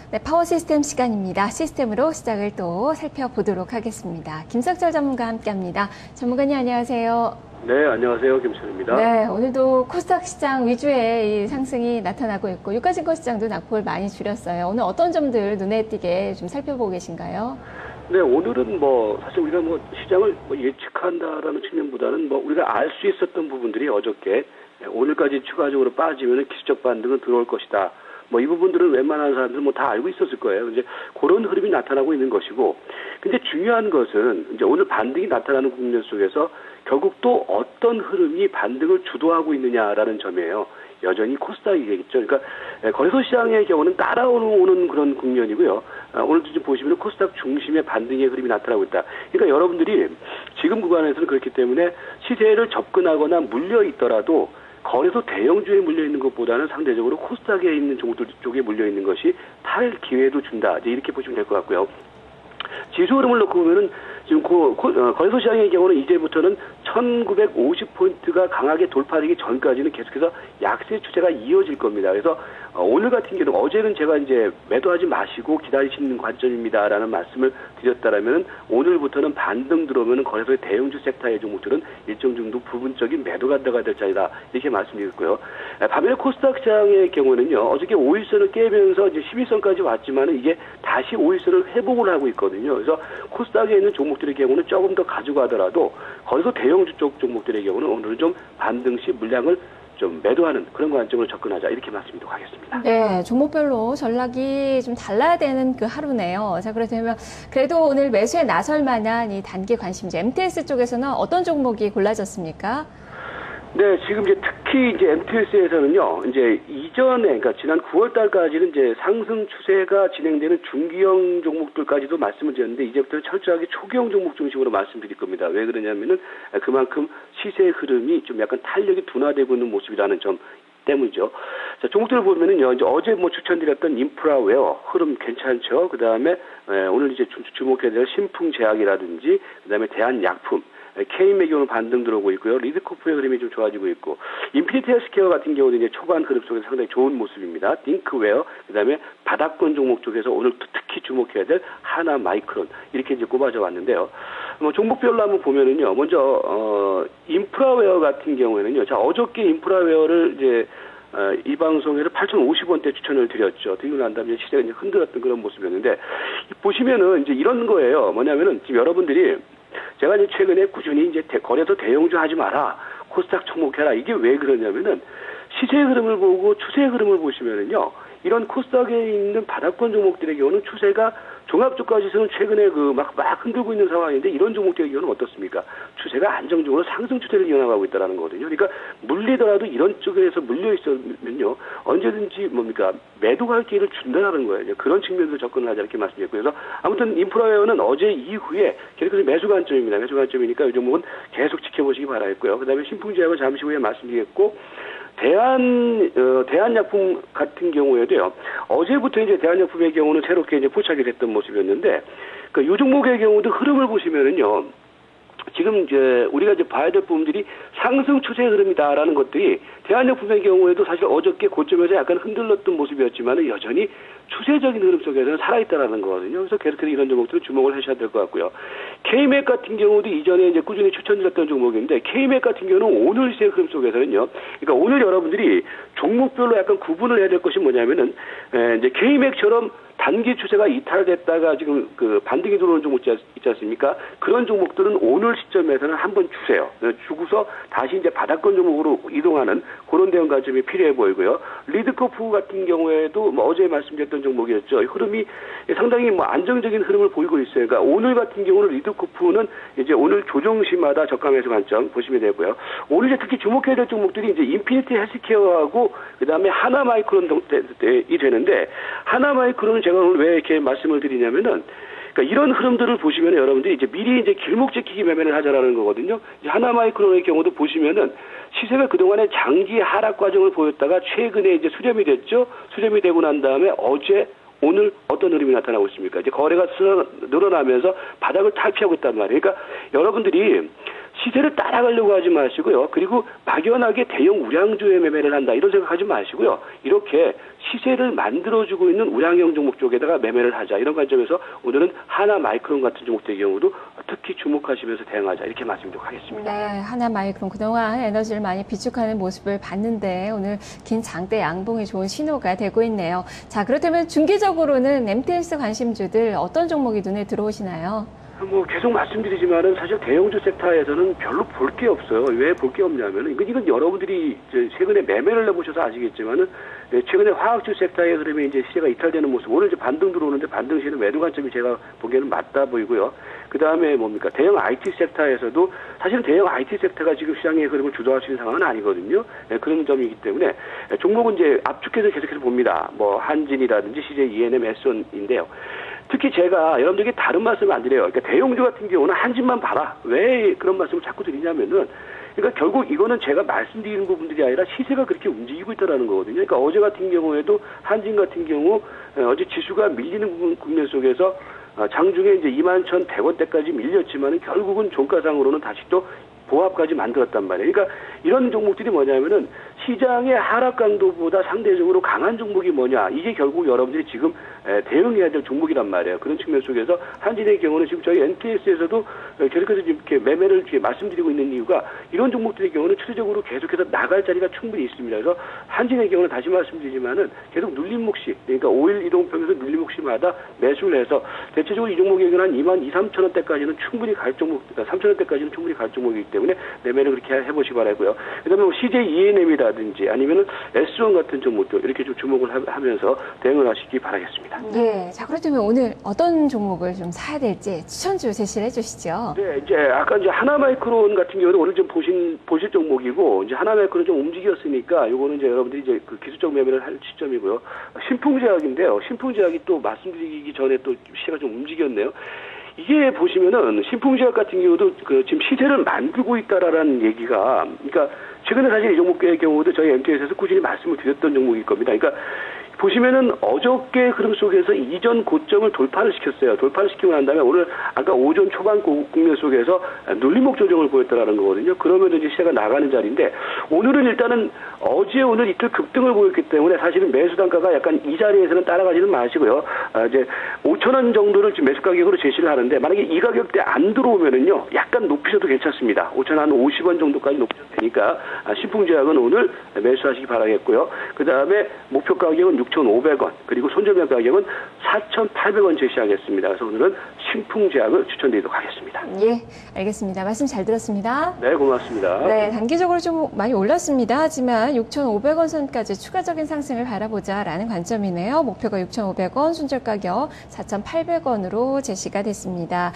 네, 파워 시스템 시간입니다. 시스템으로 시장을 또 살펴보도록 하겠습니다. 김석철 전문가와 함께합니다. 전문가님 안녕하세요. 네, 안녕하세요. 김철입니다. 네, 오늘도 코스닥 시장 위주의 이 상승이 나타나고 있고 유가증권 시장도 낙폭을 많이 줄였어요. 오늘 어떤 점들 눈에 띄게 좀 살펴보고 계신가요? 네, 오늘은 사실 우리가 시장을 예측한다라는 측면보다는 우리가 알 수 있었던 부분들이 어저께 오늘까지 추가적으로 빠지면 기술적 반등은 들어올 것이다. 이 부분들은 웬만한 사람들은 다 알고 있었을 거예요. 이제 그런 흐름이 나타나고 있는 것이고, 근데 중요한 것은 이제 오늘 반등이 나타나는 국면 속에서 결국 또 어떤 흐름이 반등을 주도하고 있느냐라는 점이에요. 여전히 코스닥이겠죠. 그러니까 거래소 시장의 경우는 따라오는 그런 국면이고요. 오늘도 좀 보시면 코스닥 중심의 반등의 흐름이 나타나고 있다. 그러니까 여러분들이 지금 구간에서는 그렇기 때문에 시세를 접근하거나 물려 있더라도 거래소 대형주에 물려있는 것보다는 상대적으로 코스닥에 있는 종목들 쪽에 물려있는 것이 탈 기회도 준다. 이제 이렇게 보시면 될 것 같고요. 지수 흐름을 놓고 보면은 지금 거래소 시장의 경우는 이제부터는 1950포인트가 강하게 돌파되기 전까지는 계속해서 약세 추세가 이어질 겁니다. 그래서 오늘 같은 경우는 어제는 제가 이제 매도하지 마시고 기다리시는 관점입니다라는 말씀을 드렸다라면은 오늘부터는 반등 들어오면은 거래소의 대형주 섹터의 종목들은 일정 정도 부분적인 매도가 들어가야 될 자리다 이렇게 말씀드렸고요. 반면에 코스닥 시장의 경우는요, 어저께 5일선을 깨면서 이제 11선까지 왔지만은 이게 다시 5일선을 회복을 하고 있거든요. 그래서 코스닥에 있는 종목들의 경우는 조금 더 가져가더라도 거기서 대형주 쪽 종목들의 경우는 오늘은 좀 반등 시 물량을 좀 매도하는 그런 관점으로 접근하자 이렇게 말씀드리도록 하겠습니다. 네, 종목별로 전략이 좀 달라야 되는 그 하루네요. 자, 그렇다면 그래도 오늘 매수에 나설 만한 이 단기 관심주 MTS 쪽에서는 어떤 종목이 골라졌습니까? 네, 지금 특히 MTS에서는요, 이전에, 그러니까 지난 9월 달까지는 상승 추세가 진행되는 중기형 종목들까지도 말씀을 드렸는데, 이제부터는 철저하게 초기형 종목 중심으로 말씀드릴 겁니다. 왜 그러냐면은, 그만큼 시세 흐름이 좀 약간 탄력이 둔화되고 있는 모습이라는 점 때문이죠. 자, 종목들을 보면은요, 어제 추천드렸던 인프라웨어 흐름 괜찮죠. 그 다음에, 오늘 주목해야 될 신풍제약이라든지, 그 다음에 대한약품, K맥이 오늘 반등 들어오고 있고요. 리드코프의 흐름이 좀 좋아지고 있고, 인피니티 헬스케어 같은 경우는 초반 흐름 속에서 상당히 좋은 모습입니다. 딩크웨어, 그 다음에 바닥권 종목 쪽에서 오늘 특히 주목해야 될 하나 마이크론, 이렇게 꼽아져 왔는데요. 종목별로 한번 보면은요, 먼저, 인프라웨어 같은 경우에는요, 자, 어저께 인프라웨어를 이 방송에서 8,050원대 추천을 드렸죠. 드리고 난 다음에 시세가 흔들었던 그런 모습이었는데, 보시면은 이런 거예요. 뭐냐면은 지금 여러분들이 제가 최근에 꾸준히 거래소 대형주 하지 마라. 코스닥 접목해라. 이게 왜 그러냐면은 시세 흐름을 보고 추세 흐름을 보시면은요. 이런 코스닥에 있는 바닥권 종목들의 경우는 추세가 종합주가지수는 최근에 막 흔들고 있는 상황인데 이런 종목들의 경우는 어떻습니까? 추세가 안정적으로 상승 추세를 이어나가고 있다는 거거든요. 그러니까 물리더라도 이런 쪽에서 물려 있으면요. 언제든지 매도할 기회를 준다는 거예요. 그런 측면에서 접근을 하자 이렇게 말씀드렸고요. 그래서 아무튼 인프라웨어는 어제 이후에 계속해서 매수 관점입니다. 매수 관점이니까 이 종목은 계속 지켜보시기 바라겠고요. 그다음에 신풍제약은 잠시 후에 말씀드리겠고 대한약품 같은 경우에도요. 어제부터 대한약품의 경우는 새롭게 포착이 됐던 모습이었는데, 이 종목의 경우도 흐름을 보시면은요. 지금 우리가 봐야 될 부분들이 상승 추세 흐름이다라는 것들이 대한약품의 경우에도 사실 어저께 고점에서 약간 흔들렸던 모습이었지만 여전히 추세적인 흐름 속에서는 살아있다라는 거거든요. 그래서 계속해서 이런 종목들은 주목을 하셔야 될 것 같고요. K맥 같은 경우도 이전에 꾸준히 추천드렸던 종목인데 K맥 같은 경우는 오늘 시세 흐름 속에서는요. 그러니까 오늘 여러분들이 종목별로 약간 구분을 해야 될 것이 뭐냐면은 K맥처럼 단기 추세가 이탈됐다가 지금 반등이 들어오는 종목 있지 않습니까? 그런 종목들은 오늘 시점에서는 한번 주세요. 주고서 다시 바닥권 종목으로 이동하는 그런 대응 관점이 필요해 보이고요. 리드코프 같은 경우에도 어제 말씀드렸던 종목이었죠. 흐름이 상당히 안정적인 흐름을 보이고 있어요. 그러니까 오늘 같은 경우는 리드코프는 오늘 조정시마다 저가 매수 관점 보시면 되고요. 오늘 특히 주목해야 될 종목들이 인피니티 헬스케어하고 그다음에 하나마이크론이 되는데 하나마이크론은 제가 오늘 왜 이렇게 말씀을 드리냐면은 그러니까 이런 흐름들을 보시면 여러분들이 미리 길목 지키기 매매를 하자라는 거거든요. 하나마이크론의 경우도 보시면은 시세가 그동안에 장기 하락 과정을 보였다가 최근에 수렴이 됐죠. 수렴이 되고 난 다음에 어제 오늘 어떤 흐름이 나타나고 있습니까? 거래가 늘어나면서 바닥을 탈피하고 있단 말이에요. 그러니까 여러분들이 시세를 따라가려고 하지 마시고요. 그리고 막연하게 대형 우량주에 매매를 한다 이런 생각하지 마시고요. 이렇게 시세를 만들어주고 있는 우량형 종목 쪽에다가 매매를 하자 이런 관점에서 오늘은 하나마이크론 같은 종목들의 경우도 특히 주목하시면서 대응하자 이렇게 말씀드리도록 하겠습니다. 네, 하나마이크론 그동안 에너지를 많이 비축하는 모습을 봤는데 오늘 긴 장대 양봉이 좋은 신호가 되고 있네요. 자, 그렇다면 중기적으로는 MTS 관심주들 어떤 종목이 눈에 들어오시나요? 뭐 계속 말씀드리지만은 사실 대형주 섹터에서는 별로 볼 게 없어요. 왜 볼 게 없냐면은 이건 여러분들이 최근에 매매를 해보셔서 아시겠지만은 최근에 화학주 섹터에 그러면 이제 시세가 이탈되는 모습. 오늘 이제 반등 들어오는데 반등 시에는 매도 관점이 제가 보기에는 맞다 보이고요. 그 다음에 뭡니까 대형 IT 섹터에서도 사실은 대형 IT 섹터가 지금 시장의 흐름을 주도할 수 있는 상황은 아니거든요. 그런 점이기 때문에 종목은 이제 압축해서 계속해서 봅니다. 뭐 한진이라든지 CJ ENM, S1인데요. 특히 제가 여러분들에게 다른 말씀을 안 드려요. 그러니까 대형주 같은 경우는 한진만 봐라. 왜 그런 말씀을 자꾸 드리냐면은 그러니까 결국 이거는 제가 말씀드리는 부분들이 아니라 시세가 그렇게 움직이고 있다는 거거든요. 그러니까 어제 같은 경우에도 한진 같은 경우 어제 지수가 밀리는 국면 속에서 장중에 이제 21,100원대까지 밀렸지만은 결국은 종가상으로는 다시 또 보합까지 만들었단 말이에요. 그러니까 이런 종목들이 뭐냐면은 시장의 하락 강도보다 상대적으로 강한 종목이 뭐냐. 이게 결국 여러분들이 지금 대응해야 될 종목이란 말이에요. 그런 측면 속에서 한진의 경우는 지금 저희 NTS에서도 계속해서 이렇게 매매를 이렇게 말씀드리고 있는 이유가 이런 종목들의 경우는 추세적으로 계속해서 나갈 자리가 충분히 있습니다. 그래서 한진의 경우는 다시 말씀드리지만은 계속 눌림목시, 그러니까 5일 이동평에서 눌림목시마다 매수를 해서 대체적으로 이 종목의 경우는 한 22,000원대까지는 충분히 갈 종목, 3,000원대까지는 충분히 갈 종목이기 때문에 매매를 그렇게 해보시기 바라고요. 그다음에 뭐 CJ ENM이라든지 아니면은 S1 같은 종목들 이렇게 좀 주목을 하면서 대응을 하시기 바라겠습니다. 예. 자, 그렇다면 오늘 어떤 종목을 좀 사야 될지 추천주 제시를 해주시죠. 네, 이제 아까 이제 하나마이크론 같은 경우는 오늘 좀 보실 종목이고 이제 하나마이크론 좀 움직였으니까 요거는 이제 여러분들이 이제 그 기술적 매매를 할 시점이고요. 신풍제약인데요. 신풍제약이 또 말씀드리기 전에 또 시세가 좀 움직였네요. 이게 보시면은 신풍제약 같은 경우도 그 지금 시세를 만들고 있다라는 얘기가 그러니까 최근에 사실 이 종목의 경우도 저희 MTS에서 꾸준히 말씀을 드렸던 종목일 겁니다. 그러니까 보시면은 어저께 흐름 속에서 이전 고점을 돌파를 시켰어요. 돌파를 시키고 난 다음에 오늘 아까 오전 초반 국면 속에서 눌림목 조정을 보였다라는 거거든요. 그러면 이제 시세가 나가는 자리인데 오늘은 일단은 어제 오늘 이틀 급등을 보였기 때문에 사실은 매수 단가가 약간 이 자리에서는 따라가지는 마시고요. 이제 5,000원 정도를 지금 매수 가격으로 제시를 하는데 만약에 이 가격대 안 들어오면은요 약간 높이셔도 괜찮습니다. 5,050원 정도까지 높이셔도 되니까 신풍제약은 오늘 매수하시기 바라겠고요. 그 다음에 목표 가격은 6,500원 그리고 손절매 가격은 4,800원 제시하겠습니다. 그래서 오늘은 신풍제약을 추천드리도록 하겠습니다. 예, 알겠습니다. 말씀 잘 들었습니다. 네, 고맙습니다. 네, 단기적으로 좀 많이 올랐습니다. 하지만 6,500원 선까지 추가적인 상승을 바라보자라는 관점이네요. 목표가 6,500원, 손절 가격 4,800원으로 제시가 됐습니다.